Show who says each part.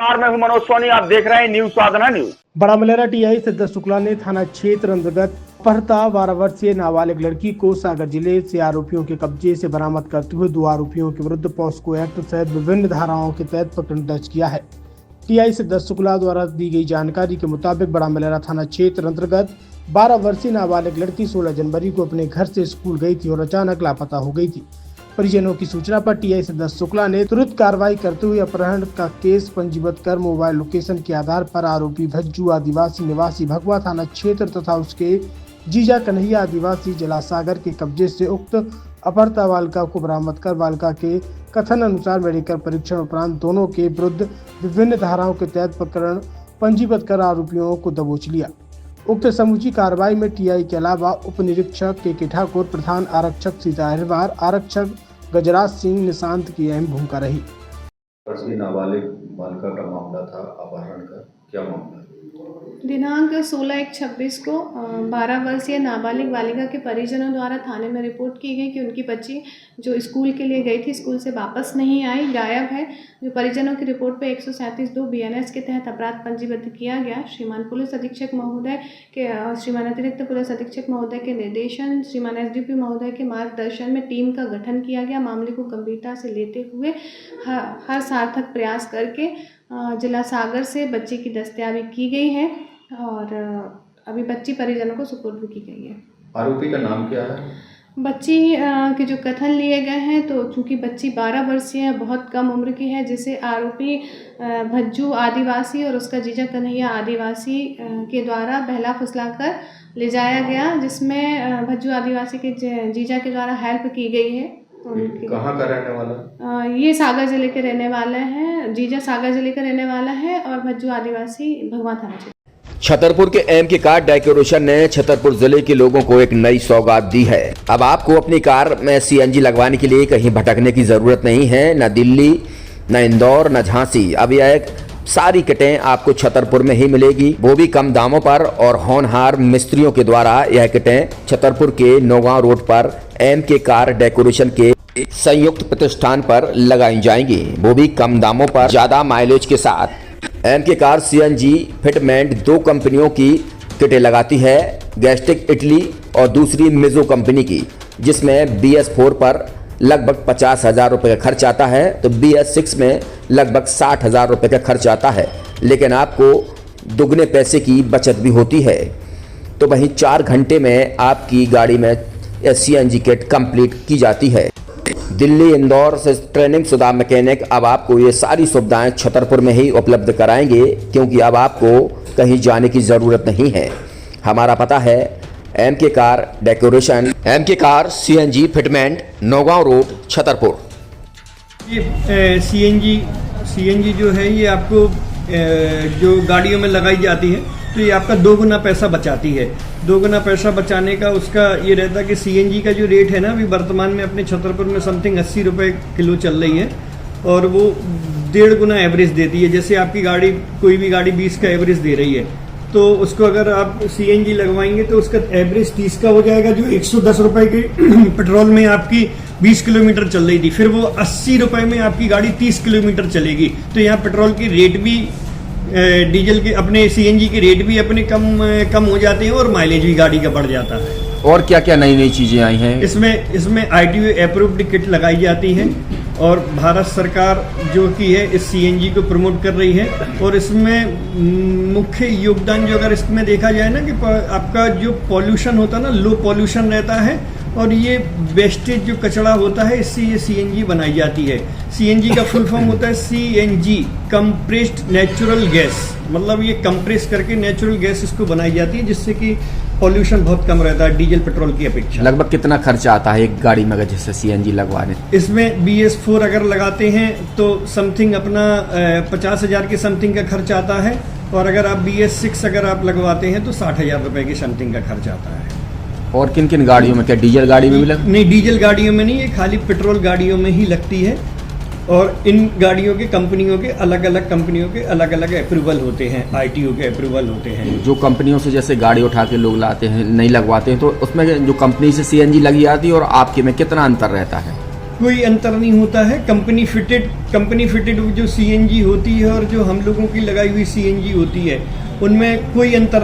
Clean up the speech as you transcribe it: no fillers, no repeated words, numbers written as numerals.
Speaker 1: मैं हूं मनोज सोनी, आप देख रहे हैं न्यूज साधना न्यूज।
Speaker 2: बड़ा मलेरा टीआई सिद्धार्थ शुक्ला ने थाना क्षेत्र अंतर्गत अपहृता 12 वर्षीय नाबालिग लड़की को सागर जिले से आरोपियों के कब्जे से बरामद करते हुए 2 आरोपियों के विरुद्ध पॉस्को एक्ट सहित विभिन्न धाराओं के तहत प्रकरण दर्ज किया है। टीआई सिद्धार्थ शुक्ला द्वारा दी गई जानकारी के मुताबिक बड़ा मलेरा थाना क्षेत्र अंतर्गत 12 वर्षीय नाबालिग लड़की 16 जनवरी को अपने घर से स्कूल गई थी और अचानक लापता हो गई थी। परिजनों की सूचना पर टीआई सिद्धार्थ शुक्ला ने तुरंत कार्रवाई करते हुए अपहरण का केस पंजीबद्ध कर मोबाइल लोकेशन के आधार पर आरोपी भज्जू आदिवासी निवासी भगवा थाना क्षेत्र तथा उसके जीजा कन्हैया आदिवासी जिला सागर के कब्जे से उक्त अपहृता बालिका को बरामद कर बालिका के कथन अनुसार मेडिकल परीक्षण उपरांत दोनों के विरुद्ध विभिन्न धाराओं के तहत प्रकरण पंजीबद्ध कर आरोपियों को दबोच लिया। उक्त समूची कार्रवाई में टीआई के अलावा उप निरीक्षक के ठाकुर, प्रधान आरक्षक सीता अहिरवार, आरक्षक गजराज सिंह निशांत की अहम भूमिका रही।
Speaker 3: नाबालिग बालिका का मामला था अपहरण का, क्या मामला है?
Speaker 4: दिनांक 16/1/26 को 12 वर्षीय नाबालिग बालिका के परिजनों द्वारा थाने में रिपोर्ट की गई कि उनकी बच्ची जो स्कूल के लिए गई थी स्कूल से वापस नहीं आई, गायब है। जो परिजनों की रिपोर्ट पे 137(2) BNS के तहत अपराध पंजीबद्ध किया गया। श्रीमान पुलिस अधीक्षक महोदय के श्रीमान अतिरिक्त पुलिस अधीक्षक महोदय के निर्देशन, श्रीमान SDP महोदय के मार्गदर्शन में टीम का गठन किया गया। मामले को गंभीरता से लेते हुए हर सार्थक प्रयास करके जिला सागर से बच्ची की दस्तयाबी की गई है और अभी बच्ची परिजनों को सुपुर्द की गई है।
Speaker 3: आरोपी का नाम क्या है?
Speaker 4: बच्ची के जो कथन लिए गए हैं तो चूंकि बच्ची 12 वर्षीय है, बहुत कम उम्र की है, जिसे आरोपी भज्जू आदिवासी और उसका जीजा कन्हैया आदिवासी के द्वारा बहला फुसलाकर ले जाया गया, जिसमें भज्जू आदिवासी के जीजा के द्वारा हेल्प की गई है।
Speaker 3: कहाँ का रहने वाला?
Speaker 4: ये सागर जिले के रहने वाले हैं। जीजा सागर जिले का रहने वाला है और भज्जू आदिवासी भगवा थाना क्षेत्र।
Speaker 5: छतरपुर के एमके कार डेकोरेशन ने छतरपुर जिले के लोगों को एक नई सौगात दी है। अब आपको अपनी कार में CNG लगवाने के लिए कहीं भटकने की जरूरत नहीं है, न दिल्ली, न इंदौर, न झांसी। अब यह एक सारी किटें आपको छतरपुर में ही मिलेगी, वो भी कम दामों पर और होनहार मिस्त्रियों के द्वारा। यह किटें छतरपुर के नौगांव रोड पर एमके कार डेकोरेशन के संयुक्त प्रतिष्ठान पर लगाई जाएंगी, वो भी कम दामों पर, ज्यादा माइलेज के साथ। एमके कार CNG फिटमेंट 2 कंपनियों की किटें लगाती है, गैस्टिक इटली और दूसरी मिजो कंपनी की, जिसमें BS4 पर लगभग 50,000 रुपये का खर्च आता है तो BS6 में लगभग 60,000 रुपये का खर्च आता है, लेकिन आपको दुगने पैसे की बचत भी होती है। तो वहीं 4 घंटे में आपकी गाड़ी में CNG किट कंप्लीट की जाती है। दिल्ली, इंदौर से ट्रेनिंग शुदा मैकेनिक अब आपको ये सारी सुविधाएं छतरपुर में ही उपलब्ध कराएंगे, क्योंकि अब आपको कहीं जाने की ज़रूरत नहीं है। हमारा पता है MK car decoration, MK car CNG fitment, Naugaon road, Chhatarpur.
Speaker 6: ये CNG जो है ये आपको जो गाड़ियों में लगाई जाती है तो ये आपका 2 गुना पैसा बचाती है। 2 गुना पैसा बचाने का उसका ये रहता है कि CNG का जो रेट है ना अभी वर्तमान में अपने छतरपुर में समथिंग 80 रुपये किलो चल रही है और वो 1.5 गुना एवरेज देती है। जैसे आपकी गाड़ी, कोई भी गाड़ी 20 का एवरेज दे रही है तो उसको अगर आप CNG लगवाएंगे तो उसका एवरेज 30 का हो जाएगा। जो 110 रुपये के पेट्रोल में आपकी 20 किलोमीटर चल रही थी, फिर वो 80 रुपये में आपकी गाड़ी 30 किलोमीटर चलेगी। तो यहाँ पेट्रोल की रेट भी, डीजल के, अपने CNG के रेट भी अपने कम हो जाते हैं और माइलेज भी गाड़ी का बढ़ जाता है।
Speaker 5: और क्या क्या नई नई चीजें आई हैं?
Speaker 6: इसमें ITO अप्रूव्ड किट लगाई जाती है और भारत सरकार जो की है इस CNG को प्रमोट कर रही है। और इसमें मुख्य योगदान जो अगर इसमें देखा जाए ना कि आपका जो पॉल्यूशन होता है ना, लो पॉल्यूशन रहता है और ये वेस्टेज जो कचरा होता है इससे ये CNG बनाई जाती है। CNG का फुल फॉर्म होता है CNG, कंप्रेस्ड नेचुरल गैस, मतलब ये कंप्रेस करके नेचुरल गैस इसको बनाई जाती है, जिससे कि पॉल्यूशन बहुत कम रहता है डीजल पेट्रोल की अपेक्षा।
Speaker 5: लगभग कितना खर्चा आता है एक गाड़ी में अगर जैसे CNG लगवाने?
Speaker 6: इसमें BS4 अगर लगाते हैं तो समथिंग अपना 50,000 के समथिंग का खर्च आता है और अगर आप BS6 अगर आप लगवाते हैं तो 60,000 रुपये की समथिंग का खर्च आता है।
Speaker 5: और किन किन गाड़ियों में, क्या डीजल गाड़ी में भी
Speaker 6: नहीं, डीजल गाड़ियों में नहीं, ये खाली पेट्रोल गाड़ियों में ही लगती है। और इन गाड़ियों के कंपनियों के अलग अलग अप्रूवल होते हैं, ITO के अप्रूवल होते हैं।
Speaker 5: जो कंपनियों से जैसे गाड़ी उठा के लोग लाते हैं, नहीं लगवाते हैं, तो उसमें जो कंपनी से CNG लगी आती है और आपके में कितना अंतर रहता है?
Speaker 6: कोई अंतर नहीं होता है। कंपनी फिटेड जो सीएनजी होती है और जो हम लोगों की लगाई हुई सीएनजी होती है, उनमें कोई अंतर